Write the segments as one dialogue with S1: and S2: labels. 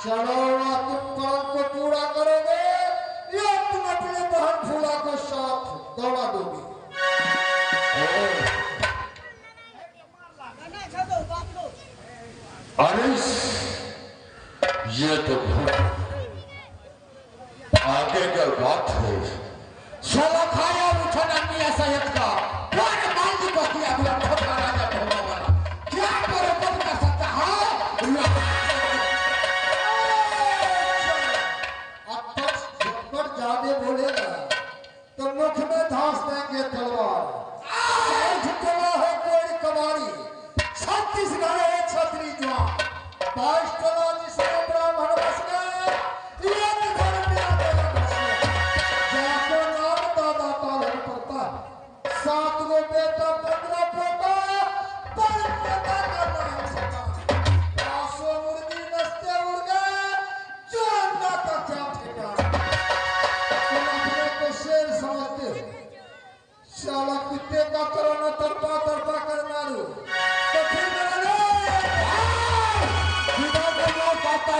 S1: चलो ना तुम काम को पूरा करोगे या तुम अपने बहन फूला को साथ दौड़ा दोगे?
S2: अरे ये तो आगे का बात है।
S1: साला खाया उठा नहीं ऐसा का पूरे मालिक को किया हुआ ठोका राजा ठोका वाला क्या बराबर कर सकता है? अब तक जब ज्यादा बोलेगा तो मुख में धांस देंगे तलवार। टोला है कोई कबाड़ी, 36 घरे है छतरी जवान, 22 टोला जिसमें ब्राह्मण बस गए, एक घर में आकर बस गया। जाको नाम दादा पालन पड़ता, 7 गो बेटा 15 पोता, पर पोता का नाम सता। 500 मुर्गी नस्ते उड़ गए, जो अंडा का क्या ठिकाना। तुम अपने को शेर समझते हो, साला कुत्ते का करोना तरपा तरपा कर मारू तो फिर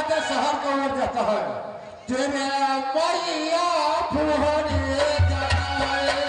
S1: के शहर का ओर जाता है। तेरे मैया फुहाने जाना है।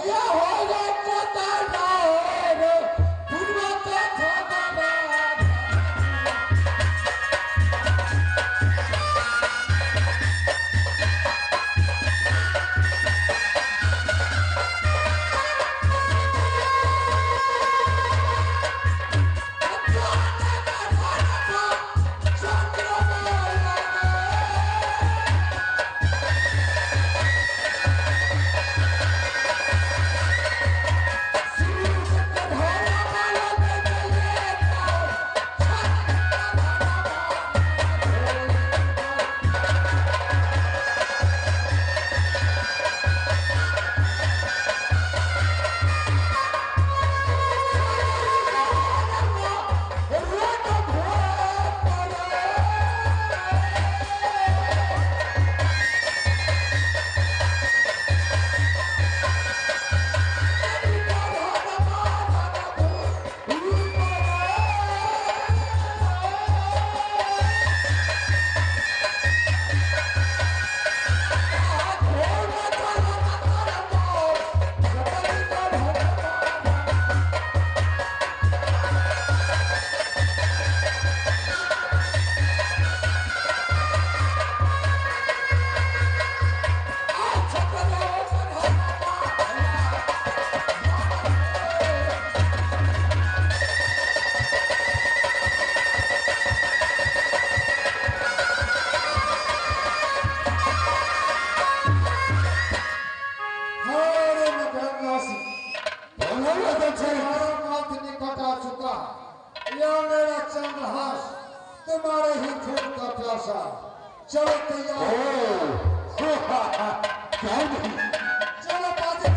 S1: भैया हो गए तुम्हारे ही खून का प्यासा। चलो तैयार
S2: क्या नहीं
S1: चलो बाजी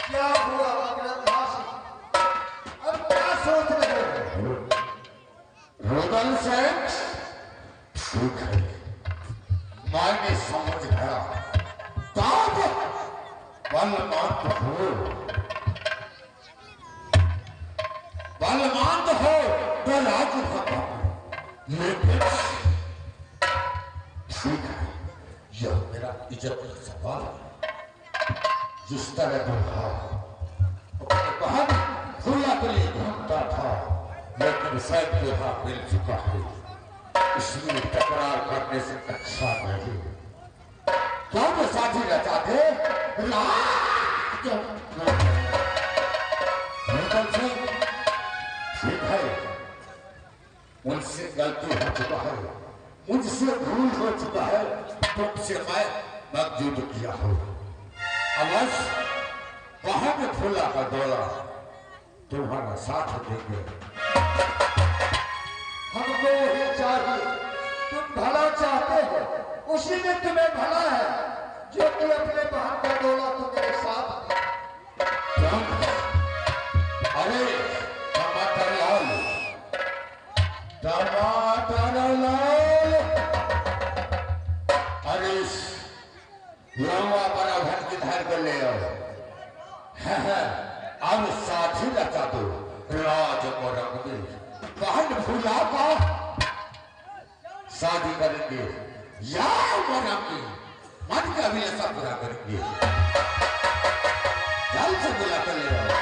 S1: क्या हुआ अग्रधासी? अब क्या सोच रहे हो?
S2: रुदल से ठीक है, मैंने समझ गया। तब बलवंत हो तो राज होगा, लेकिन ठीक है, यह मेरा इज्जत का सवाल है। जिस तरह दुल्हा अपने बहन खुला के लिए ढूंढता था, लेकिन शायद दुल्हा मिल चुका है, इसलिए तकरार करने से अच्छा नहीं। क्या वो साथी रचा थे? ठीक है, उनसे गलती हो चुका है, मुझसे भूल हो चुका है, तुमसे मैं मकजूद किया हूँ। अवश्य वहां में फूला का दौरा तुम्हारा साथ देंगे।
S1: हमको वही चाहिए, तुम भला चाहते हो, उसी में तुम्हें भला है, जो कि अपने बहन का डोला तुम्हारे साथ
S2: अवश्य अब साथी लगा दो राज और रंगीन बहन भूला का शादी करेंगे या मरेंगे मन का भी ऐसा पूरा करेंगे जल्द से बुला कर ले आओ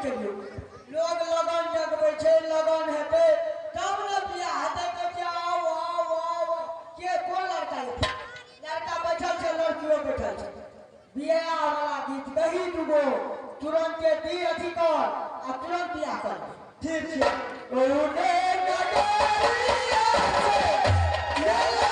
S3: करियो लोग लगन जगबै छै लगन हेतै तब न बियाह हेतै तो जाओ आओ आओ के कोन लड़का है लड़का बैठल छै लड़कियों बैठल छै बियाह वाला गीत कही दुगो तुरंत के दी अथी कर आ तुरंत बियाह कर ठीक छै ओने नगरिया से